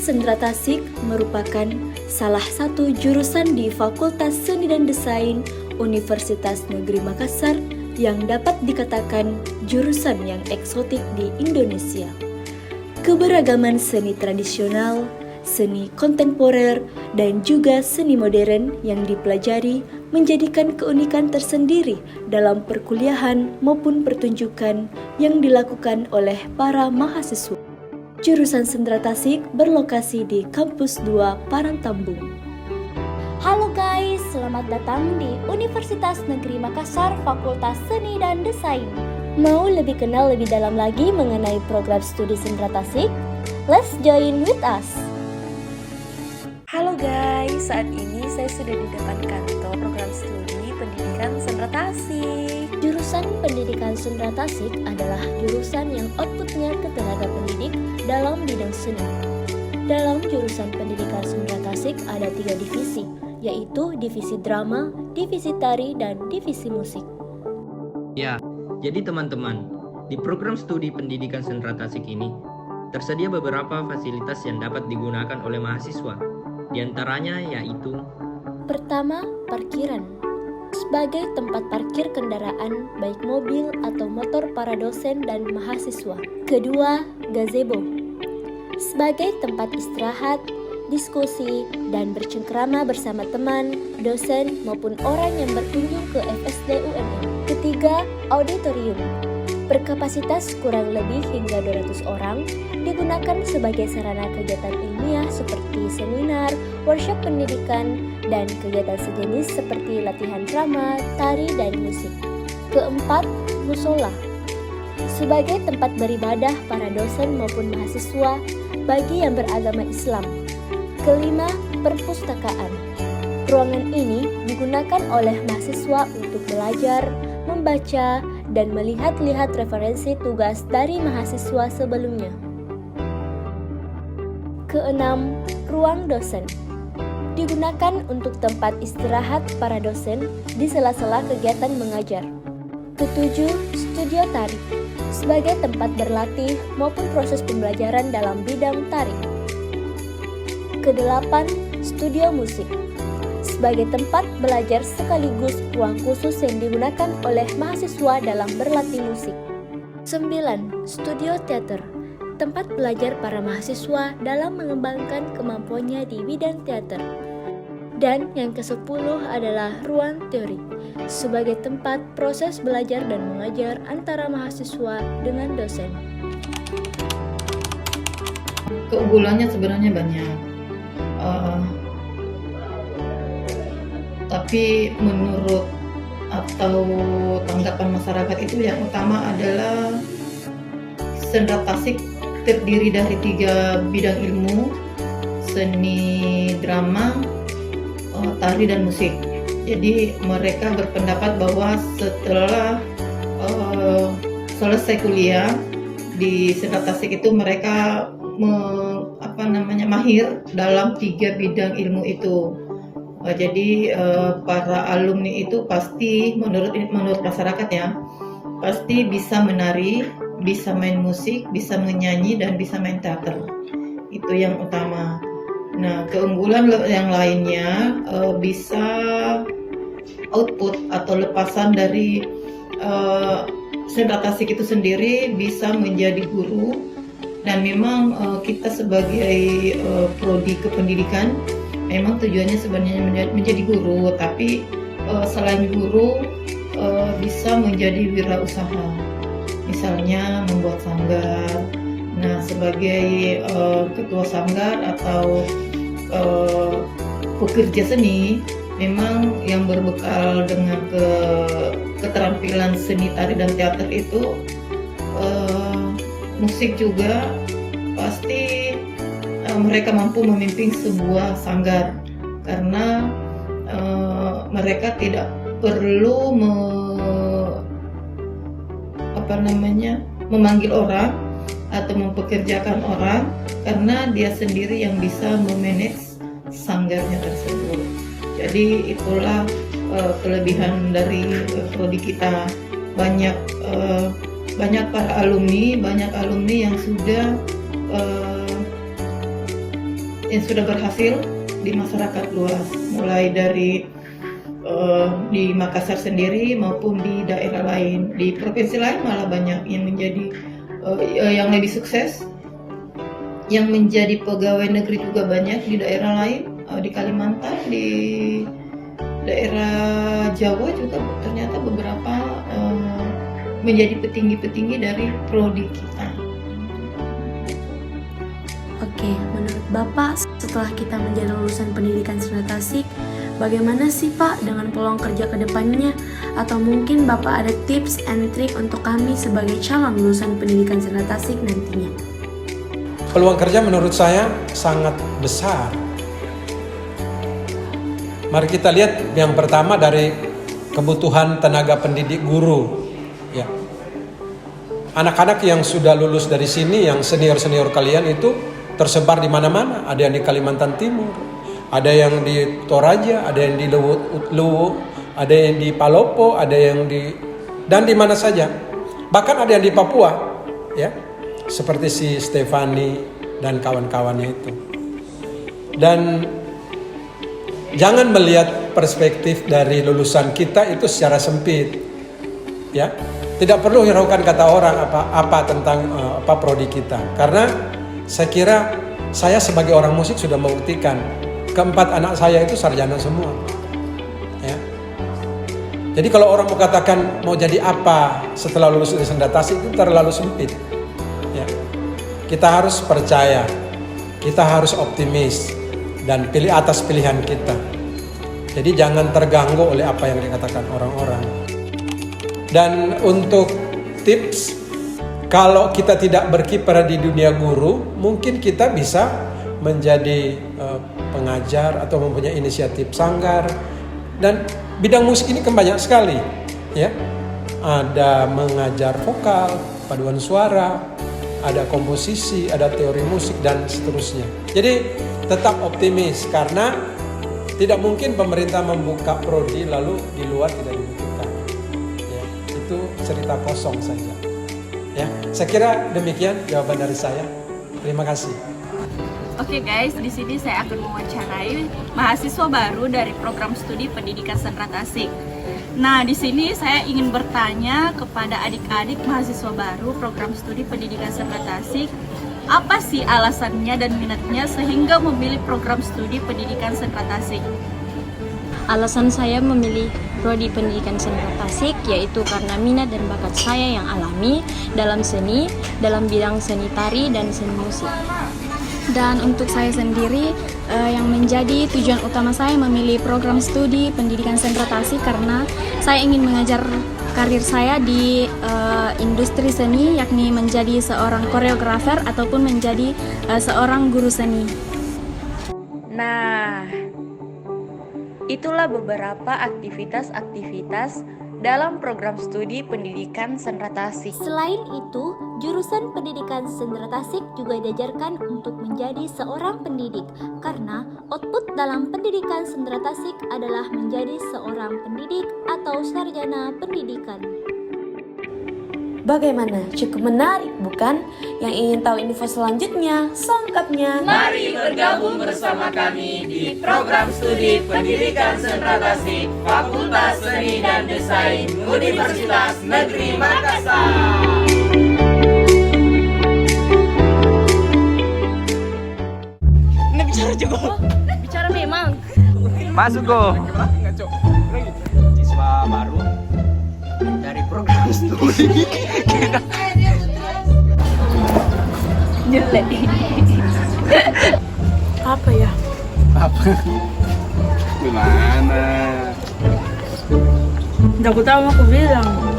Sendra Tasik merupakan salah satu jurusan di Fakultas Seni dan Desain Universitas Negeri Makassar yang dapat dikatakan jurusan yang eksotik di Indonesia. Keberagaman seni tradisional, seni kontemporer, dan juga seni modern yang dipelajari menjadikan keunikan tersendiri dalam perkuliahan maupun pertunjukan yang dilakukan oleh para mahasiswa. Jurusan Sendra Tasik berlokasi di Kampus 2 Parangtambung. Halo guys, selamat datang di Universitas Negeri Makassar Fakultas Seni dan Desain. Mau lebih kenal lebih dalam lagi mengenai program studi Sendra Tasik? Let's join with us. Halo guys, saat ini saya sudah di depan kantor program studi pendidikan Sendra Tasik. Jurusan pendidikan Sendra Tasik adalah jurusan yang outputnya ke tenaga pendidik dalam bidang seni. Dalam jurusan pendidikan Sendra Tasik ada 3 divisi, yaitu divisi drama, divisi tari, dan divisi musik. Ya, jadi teman-teman, di program studi pendidikan Sendra Tasik ini tersedia beberapa fasilitas yang dapat digunakan oleh mahasiswa. Di antaranya yaitu: pertama, parkiran. Sebagai tempat parkir kendaraan baik mobil atau motor para dosen dan mahasiswa. Kedua, gazebo. Sebagai tempat istirahat, diskusi, dan bercengkrama bersama teman, dosen, maupun orang yang berkunjung ke FSD UNM. Ketiga, auditorium. Berkapasitas kurang lebih hingga 200 orang, digunakan sebagai sarana kegiatan ilmiah seperti seminar, workshop pendidikan, dan kegiatan sejenis seperti latihan drama, tari, dan musik. Keempat, musola. Sebagai tempat beribadah para dosen maupun mahasiswa bagi yang beragama Islam. Kelima, perpustakaan. Ruangan ini digunakan oleh mahasiswa untuk belajar, membaca, dan melihat-lihat referensi tugas dari mahasiswa sebelumnya. Keenam, ruang dosen. Digunakan untuk tempat istirahat para dosen di sela-sela kegiatan mengajar. Ketujuh, studio tari. Sebagai tempat berlatih maupun proses pembelajaran dalam bidang tari. Kedelapan, studio musik. Sebagai tempat belajar sekaligus ruang khusus yang digunakan oleh mahasiswa dalam berlatih musik. 9. Studio teater. Tempat belajar para mahasiswa dalam mengembangkan kemampuannya di bidang teater. Dan yang ke-10 adalah ruang teori. Sebagai tempat proses belajar dan mengajar antara mahasiswa dengan dosen. Keunggulannya sebenarnya banyak. Tapi menurut atau tanggapan masyarakat itu yang utama adalah Sendra Tasik terdiri dari 3 bidang ilmu, seni drama, tari, dan musik. Jadi mereka berpendapat bahwa setelah selesai kuliah di Sendra Tasik itu mereka mahir dalam 3 bidang ilmu itu. Jadi para alumni itu pasti menurut masyarakat ya, pasti bisa menari, bisa main musik, bisa menyanyi, dan bisa main teater. Itu yang utama. Nah, keunggulan yang lainnya bisa output atau lepasan dari Sendra Tasik itu sendiri bisa menjadi guru. Dan memang kita sebagai prodi kependidikan memang tujuannya sebenarnya menjadi guru, tapi selain guru bisa menjadi wirausaha, misalnya membuat sanggar. Nah, sebagai ketua sanggar atau pekerja seni, memang yang berbekal dengan keterampilan seni tari dan teater itu, musik juga pasti mereka mampu memimpin sebuah sanggar karena mereka tidak perlu memanggil orang atau mempekerjakan orang karena dia sendiri yang bisa memanage sanggarnya tersebut. Jadi itulah kelebihan dari prodi kita. Banyak para alumni, yang sudah yang sudah berhasil di masyarakat luas, mulai dari di Makassar sendiri maupun di daerah lain. Di provinsi lain malah banyak yang menjadi yang lebih sukses, yang menjadi pegawai negeri juga banyak di daerah lain, di Kalimantan, di daerah Jawa juga ternyata beberapa menjadi petinggi-petinggi dari prodi kita. Oke, menurut Bapak setelah kita menjadi lulusan pendidikan Seni Tasik, bagaimana sih Pak dengan peluang kerja ke depannya? Atau mungkin Bapak ada tips and trick untuk kami sebagai calon lulusan pendidikan Seni Tasik nantinya? Peluang kerja menurut saya sangat besar. Mari kita lihat yang pertama dari kebutuhan tenaga pendidik guru. Ya. Anak-anak yang sudah lulus dari sini, yang senior-senior kalian itu tersebar di mana-mana. Ada yang di Kalimantan Timur, ada yang di Toraja, ada yang di Luwu, ada yang di Palopo, ada yang dan di mana saja. Bahkan ada yang di Papua, ya, seperti si Stefani dan kawan-kawannya itu. Dan jangan melihat perspektif dari lulusan kita itu secara sempit, ya. Tidak perlu hiraukan kata orang apa tentang prodi kita, karena saya kira saya sebagai orang musik sudah membuktikan keempat anak saya itu sarjana semua. Ya. Jadi kalau orang mau katakan mau jadi apa setelah lulus dari Seni Tasik itu terlalu sempit. Ya. Kita harus percaya, kita harus optimis dan pilih atas pilihan kita. Jadi jangan terganggu oleh apa yang dikatakan orang-orang. Dan untuk tips, kalau kita tidak berkiprah di dunia guru, mungkin kita bisa menjadi pengajar atau mempunyai inisiatif sanggar. Dan bidang musik ini kan banyak sekali, ya. Ada mengajar vokal, paduan suara, ada komposisi, ada teori musik dan seterusnya. Jadi tetap optimis karena tidak mungkin pemerintah membuka prodi lalu di luar tidak dibutuhkan. Itu cerita kosong saja. Ya, saya kira demikian jawaban dari saya. Terima kasih. Oke guys, di sini saya akan mewawancarai mahasiswa baru dari program studi pendidikan Sentra Tasik. Nah, di sini saya ingin bertanya kepada adik-adik mahasiswa baru program studi pendidikan Sentra Tasik, apa sih alasannya dan minatnya sehingga memilih program studi pendidikan Sentra Tasik? Alasan saya memilih prodi pendidikan Seni Tasik yaitu karena minat dan bakat saya yang alami dalam seni, dalam bidang seni tari dan seni musik. Dan untuk saya sendiri, yang menjadi tujuan utama saya memilih program studi pendidikan Seni Tasik karena saya ingin mengajar karir saya di industri seni, yakni menjadi seorang koreografer ataupun menjadi seorang guru seni. Nah, itulah beberapa aktivitas-aktivitas dalam program studi pendidikan Sentra Tasik. Selain itu, jurusan pendidikan Seni Tasik juga diajarkan untuk menjadi seorang pendidik karena output dalam pendidikan Seni Tasik adalah menjadi seorang pendidik atau sarjana pendidikan. Bagaimana? Cukup menarik, bukan? Yang ingin tahu info selanjutnya, selengkapnya, Mari bergabung bersama kami di program studi pendidikan Sentra Tasik, Fakultas Seni dan Desain Universitas Negeri Makassar. Ini bicara juga. Bicara memang. Masuk go. Siswa baru dari program studi. Jelek. apa ya? Gimana? Udah aku tahu, aku bilang.